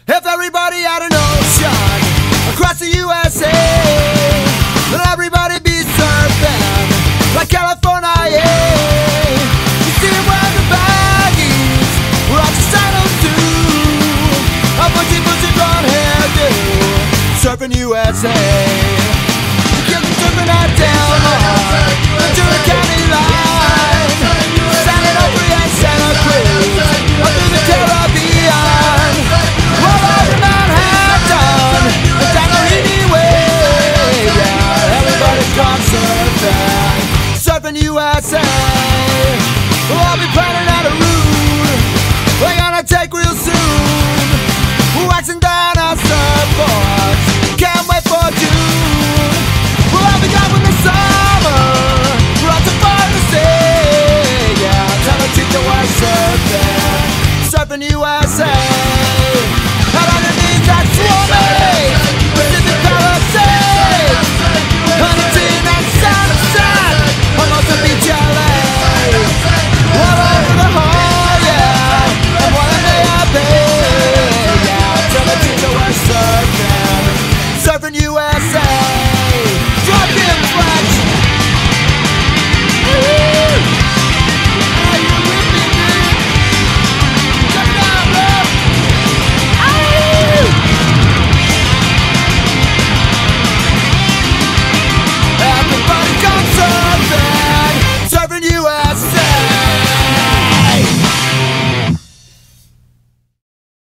If everybody had an ocean across the USA, let everybody be surfing like California. You see where the baggies were off the saddle too, a bushy blonde hairdo, surfing USA.